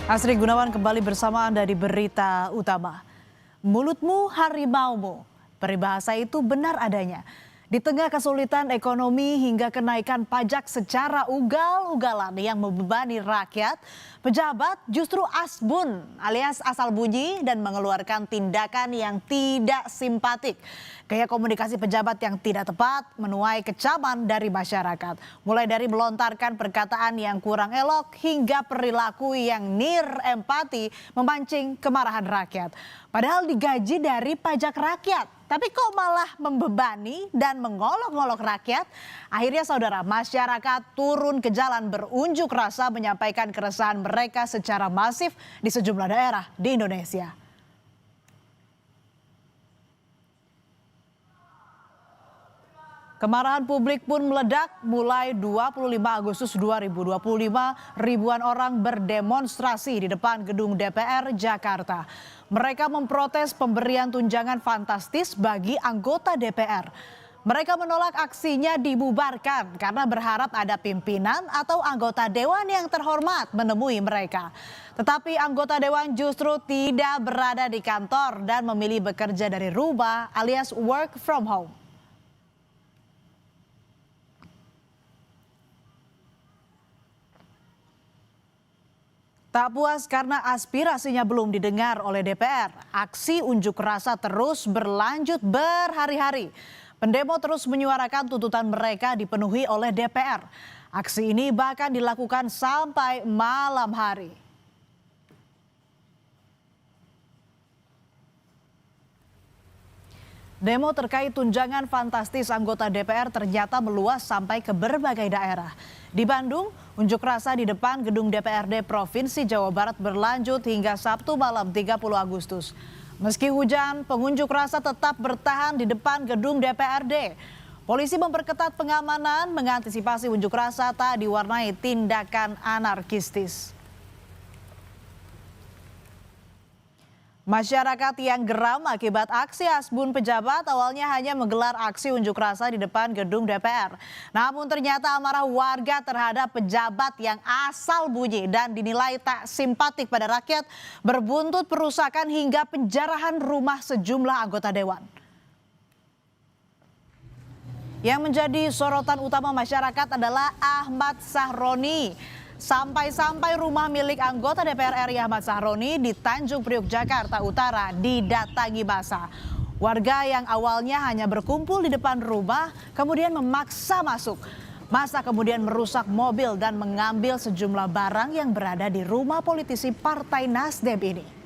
Asri Gunawan kembali bersama Anda di Berita Utama. Mulutmu harimaumu, peribahasa itu benar adanya. Di tengah kesulitan ekonomi hingga kenaikan pajak secara ugal-ugalan yang membebani rakyat, pejabat justru asbun alias asal bunyi dan mengeluarkan tindakan yang tidak simpatik. Gaya komunikasi pejabat yang tidak tepat menuai kecaman dari masyarakat. Mulai dari melontarkan perkataan yang kurang elok hingga perilaku yang empati memancing kemarahan rakyat. Padahal digaji dari pajak rakyat. Tapi kok malah membebani dan mengolok-olok rakyat? Akhirnya saudara, masyarakat turun ke jalan berunjuk rasa menyampaikan keresahan mereka secara masif di sejumlah daerah di Indonesia. Kemarahan publik pun meledak mulai 25 Agustus 2025, ribuan orang berdemonstrasi di depan gedung DPR Jakarta. Mereka memprotes pemberian tunjangan fantastis bagi anggota DPR. Mereka menolak aksinya dibubarkan karena berharap ada pimpinan atau anggota dewan yang terhormat menemui mereka. Tetapi anggota dewan justru tidak berada di kantor dan memilih bekerja dari rumah alias work from home. Tak puas karena aspirasinya belum didengar oleh DPR, aksi unjuk rasa terus berlanjut berhari-hari. Pendemo terus menyuarakan tuntutan mereka dipenuhi oleh DPR. Aksi ini bahkan dilakukan sampai malam hari. Demo terkait tunjangan fantastis anggota DPR ternyata meluas sampai ke berbagai daerah. Di Bandung, unjuk rasa di depan gedung DPRD Provinsi Jawa Barat berlanjut hingga Sabtu malam 30 Agustus. Meski hujan, pengunjuk rasa tetap bertahan di depan gedung DPRD. Polisi memperketat pengamanan mengantisipasi unjuk rasa tak diwarnai tindakan anarkistis. Masyarakat yang geram akibat aksi asbun pejabat awalnya hanya menggelar aksi unjuk rasa di depan gedung DPR. Namun ternyata amarah warga terhadap pejabat yang asal bunyi dan dinilai tak simpatik pada rakyat berbuntut perusakan hingga penjarahan rumah sejumlah anggota dewan. Yang menjadi sorotan utama masyarakat adalah Ahmad Sahroni. Sampai-sampai rumah milik anggota DPR RI Ahmad Sahroni di Tanjung Priok, Jakarta Utara didatangi massa. Warga yang awalnya hanya berkumpul di depan rumah kemudian memaksa masuk. Massa kemudian merusak mobil dan mengambil sejumlah barang yang berada di rumah politisi Partai Nasdem ini.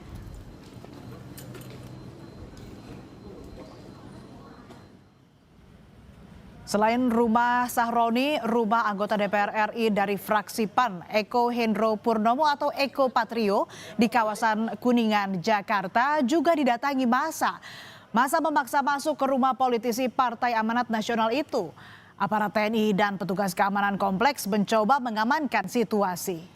Selain rumah Sahroni, rumah anggota DPR RI dari fraksi PAN, Eko Hendro Purnomo atau Eko Patrio di kawasan Kuningan, Jakarta juga didatangi massa. Massa memaksa masuk ke rumah politisi Partai Amanat Nasional itu. Aparat TNI dan petugas keamanan kompleks mencoba mengamankan situasi.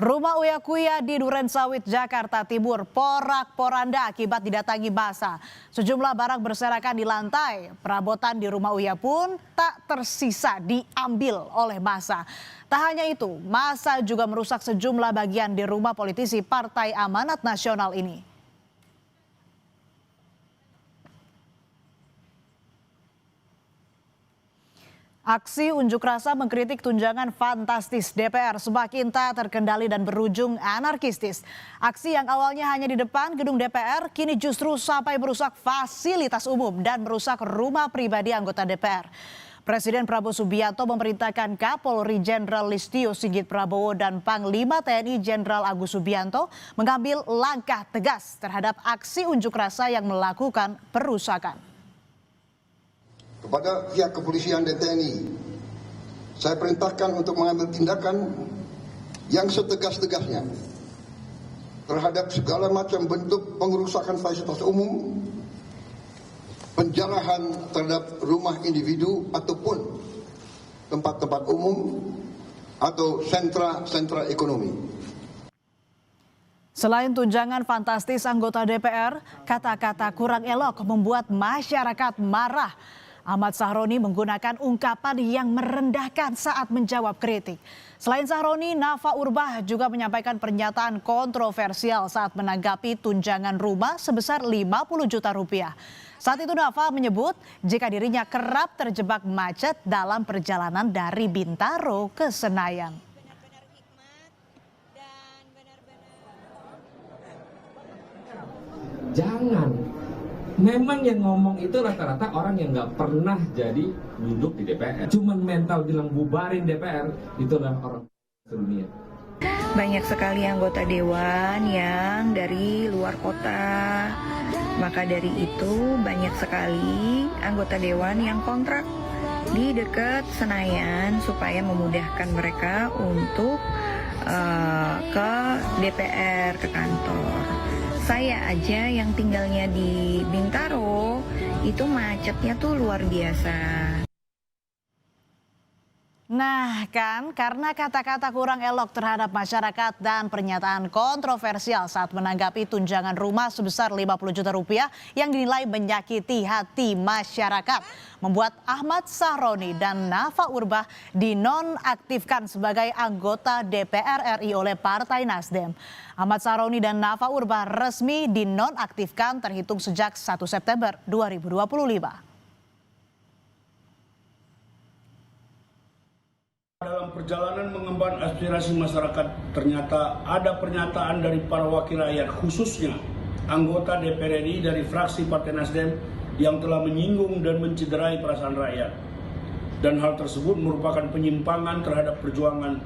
Rumah Uya Kuya di Durensawit, Jakarta Timur porak-poranda akibat didatangi massa. Sejumlah barang berserakan di lantai. Perabotan di rumah Uya pun tak tersisa diambil oleh massa. Tak hanya itu, massa juga merusak sejumlah bagian di rumah politisi Partai Amanat Nasional ini. Aksi unjuk rasa mengkritik tunjangan fantastis DPR semakin tak terkendali dan berujung anarkistis. Aksi yang awalnya hanya di depan gedung DPR kini justru sampai merusak fasilitas umum dan merusak rumah pribadi anggota DPR. Presiden Prabowo Subianto memerintahkan Kapolri Jenderal Listio Sigit Prabowo dan Panglima TNI Jenderal Agus Subianto mengambil langkah tegas terhadap aksi unjuk rasa yang melakukan perusakan. Kepada pihak kepolisian dan TNI, saya perintahkan untuk mengambil tindakan yang setegas-tegasnya terhadap segala macam bentuk pengerusakan fasilitas umum, penjarahan terhadap rumah individu ataupun tempat-tempat umum atau sentra-sentra ekonomi. Selain tunjangan fantastis anggota DPR, kata-kata kurang elok membuat masyarakat marah. Ahmad Sahroni menggunakan ungkapan yang merendahkan saat menjawab kritik. Selain Sahroni, Nafa Urbah juga menyampaikan pernyataan kontroversial saat menanggapi tunjangan rumah sebesar 50 juta rupiah. Saat itu Nafa menyebut jika dirinya kerap terjebak macet dalam perjalanan dari Bintaro ke Senayan. Jangan. Memang yang ngomong itu rata-rata orang yang nggak pernah jadi duduk di DPR. Cuman mental bilang bubarin DPR, itulah orang sedunia. Banyak sekali anggota dewan yang dari luar kota. Maka dari itu banyak sekali anggota dewan yang kontrak di dekat Senayan supaya memudahkan mereka untuk ke DPR, ke kantor. Saya aja yang tinggalnya di Bintaro, itu macetnya tuh luar biasa. Nah kan, karena kata-kata kurang elok terhadap masyarakat dan pernyataan kontroversial saat menanggapi tunjangan rumah sebesar 50 juta rupiah yang dinilai menyakiti hati masyarakat, membuat Ahmad Sahroni dan Nafa Urbah dinonaktifkan sebagai anggota DPR RI oleh Partai Nasdem. Ahmad Sahroni dan Nafa Urbah resmi dinonaktifkan terhitung sejak 1 September 2025. Dalam perjalanan mengemban aspirasi masyarakat, ternyata ada pernyataan dari para wakil rakyat, khususnya anggota DPR RI dari fraksi Partai Nasdem yang telah menyinggung dan mencederai perasaan rakyat. Dan hal tersebut merupakan penyimpangan terhadap perjuangan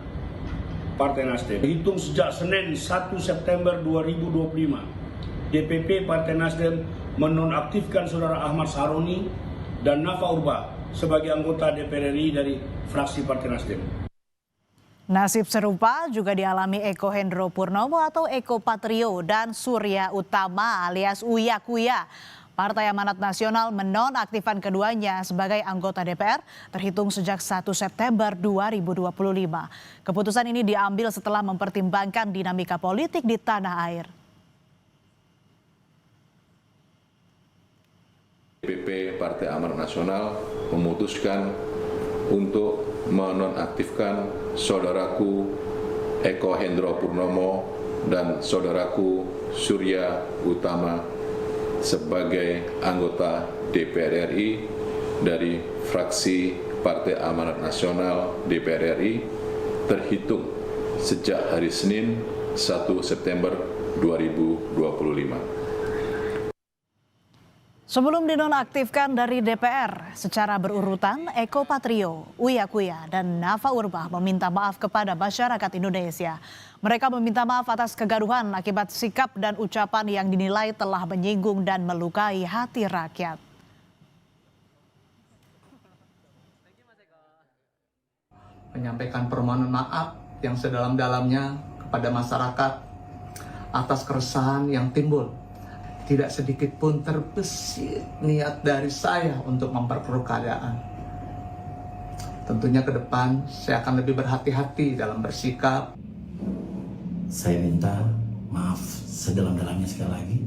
Partai Nasdem. Dihitung sejak Senin 1 September 2025, DPP Partai Nasdem menonaktifkan Saudara Ahmad Sahroni dan Nafa Urbah sebagai anggota DPR RI dari fraksi Partai Nasdem. Nasib serupa juga dialami Eko Hendro Purnomo atau Eko Patrio dan Surya Utama alias Uya Kuya. Partai Amanat Nasional menonaktifkan keduanya sebagai anggota DPR terhitung sejak 1 September 2025. Keputusan ini diambil setelah mempertimbangkan dinamika politik di tanah air. DPP Partai Amanat Nasional memutuskan untuk menonaktifkan saudaraku Eko Hendro Purnomo dan saudaraku Surya Utama sebagai anggota DPR RI dari fraksi Partai Amanat Nasional DPR RI terhitung sejak hari Senin 1 September 2025. Sebelum dinonaktifkan dari DPR secara berurutan, Eko Patrio, Uya Kuya, dan Nafa Urbah meminta maaf kepada masyarakat Indonesia. Mereka meminta maaf atas kegaduhan akibat sikap dan ucapan yang dinilai telah menyinggung dan melukai hati rakyat. Menyampaikan permohonan maaf yang sedalam-dalamnya kepada masyarakat atas keresahan yang timbul. Tidak sedikit pun terbesit niat dari saya untuk memperkeruh keadaan. Tentunya ke depan saya akan lebih berhati-hati dalam bersikap. Saya minta maaf sedalam-dalamnya sekali lagi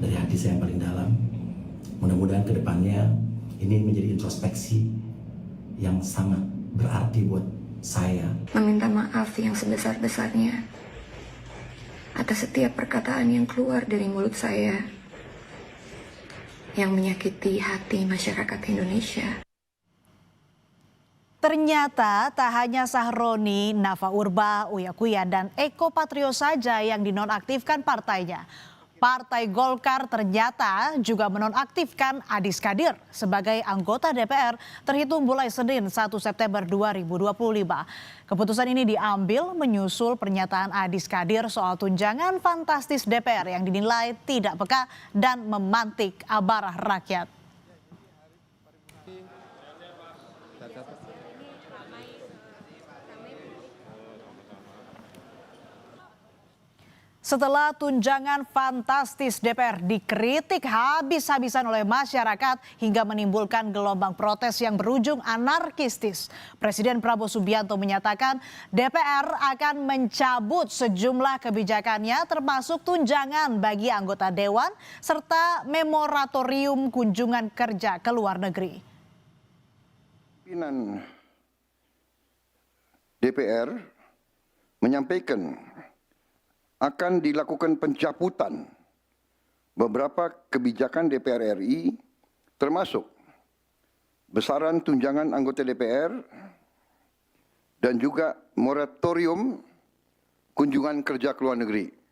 dari hati saya yang paling dalam. Mudah-mudahan ke depannya ini menjadi introspeksi yang sangat berarti buat saya. Meminta maaf yang sebesar-besarnya atas setiap perkataan yang keluar dari mulut saya yang menyakiti hati masyarakat Indonesia. Ternyata tak hanya Sahroni, Nafa Urbah, Uya Kuya, dan Eko Patrio saja yang dinonaktifkan partainya. Partai Golkar ternyata juga menonaktifkan Adis Kadir sebagai anggota DPR terhitung mulai Senin 1 September 2025. Keputusan ini diambil menyusul pernyataan Adis Kadir soal tunjangan fantastis DPR yang dinilai tidak peka dan memantik amarah rakyat. Setelah tunjangan fantastis DPR dikritik habis-habisan oleh masyarakat hingga menimbulkan gelombang protes yang berujung anarkistis, Presiden Prabowo Subianto menyatakan DPR akan mencabut sejumlah kebijakannya termasuk tunjangan bagi anggota dewan serta memoratorium kunjungan kerja ke luar negeri. Pimpinan DPR menyampaikan akan dilakukan pencabutan beberapa kebijakan DPR RI termasuk besaran tunjangan anggota DPR dan juga moratorium kunjungan kerja ke luar negeri.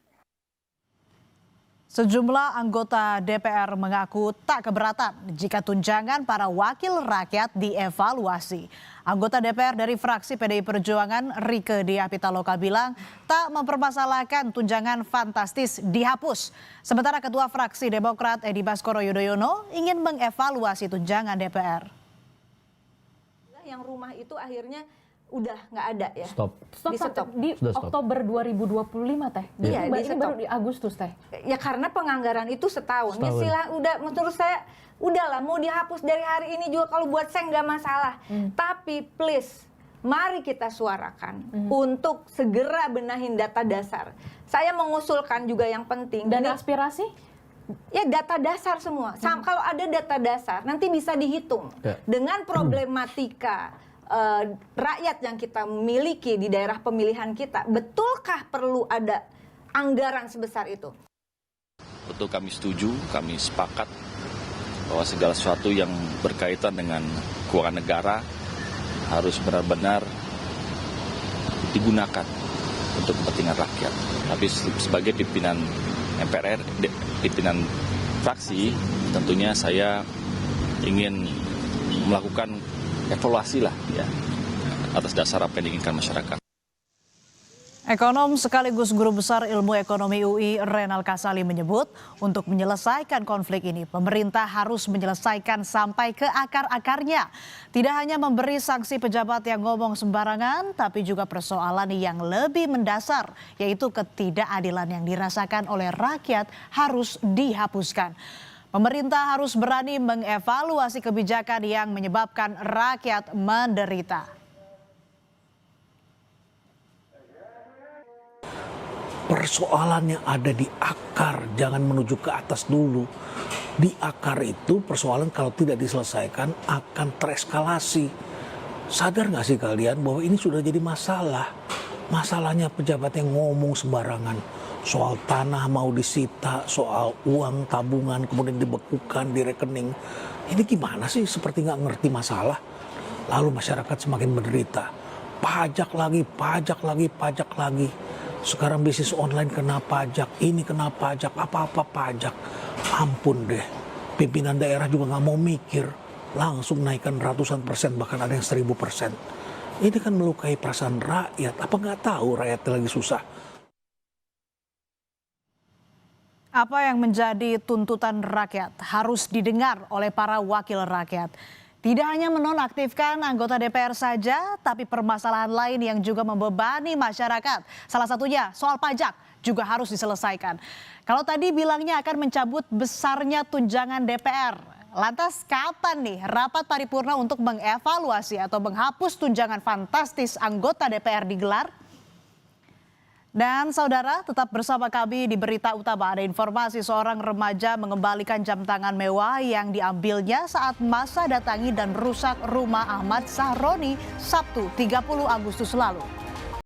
Sejumlah anggota DPR mengaku tak keberatan jika tunjangan para wakil rakyat dievaluasi. Anggota DPR dari fraksi PDI Perjuangan Rieke Diah Pitaloka bilang tak mempermasalahkan tunjangan fantastis dihapus. Sementara Ketua Fraksi Demokrat Edi Baskoro Yudhoyono ingin mengevaluasi tunjangan DPR. Yang rumah itu akhirnya udah nggak ada ya. Stop Di Oktober 2025 teh. Iya, ini baru di Agustus teh. Ya karena penganggaran itu setahun. Istilah udah menurut saya udahlah mau dihapus dari hari ini juga kalau buat saya nggak masalah. Tapi please mari kita suarakan untuk segera benahin data dasar. Saya mengusulkan juga yang penting. Dan aspirasi? Ya data dasar semua. Kalau ada data dasar nanti bisa dihitung dengan problematika rakyat yang kita miliki di daerah pemilihan kita, betulkah perlu ada anggaran sebesar itu? Betul, kami setuju, kami sepakat bahwa segala sesuatu yang berkaitan dengan keuangan negara harus benar-benar digunakan untuk kepentingan rakyat. Tapi sebagai pimpinan MPR, pimpinan fraksi, tentunya saya ingin melakukan evaluasi lah ya atas dasar apa yang diinginkan masyarakat. Ekonom sekaligus guru besar ilmu ekonomi UI Renal Kasali menyebut untuk menyelesaikan konflik ini pemerintah harus menyelesaikan sampai ke akar-akarnya. Tidak hanya memberi sanksi pejabat yang ngomong sembarangan tapi juga persoalan yang lebih mendasar yaitu ketidakadilan yang dirasakan oleh rakyat harus dihapuskan. Pemerintah harus berani mengevaluasi kebijakan yang menyebabkan rakyat menderita. Persoalannya ada di akar, jangan menuju ke atas dulu. Di akar itu persoalan kalau tidak diselesaikan akan tereskalasi. Sadar nggak sih kalian bahwa ini sudah jadi masalah? Masalahnya pejabat yang ngomong sembarangan. Soal tanah mau disita, soal uang tabungan kemudian dibekukan di rekening. Ini gimana sih, seperti nggak ngerti masalah. Lalu masyarakat semakin menderita. Pajak lagi, pajak lagi, pajak lagi. Sekarang bisnis online kena pajak, ini kena pajak, apa-apa pajak. Ampun deh, pimpinan daerah juga nggak mau mikir. Langsung naikkan ratusan persen, bahkan ada yang 1000%. Ini kan melukai perasaan rakyat. Apa nggak tahu rakyatnya lagi susah? Apa yang menjadi tuntutan rakyat harus didengar oleh para wakil rakyat. Tidak hanya menonaktifkan anggota DPR saja, tapi permasalahan lain yang juga membebani masyarakat. Salah satunya soal pajak juga harus diselesaikan. Kalau tadi bilangnya akan mencabut besarnya tunjangan DPR. Lantas kapan nih rapat paripurna untuk mengevaluasi atau menghapus tunjangan fantastis anggota DPR digelar? Dan saudara, tetap bersama kami di Berita Utama. Ada informasi seorang remaja mengembalikan jam tangan mewah yang diambilnya saat massa datangi dan rusak rumah Ahmad Sahroni Sabtu 30 Agustus lalu.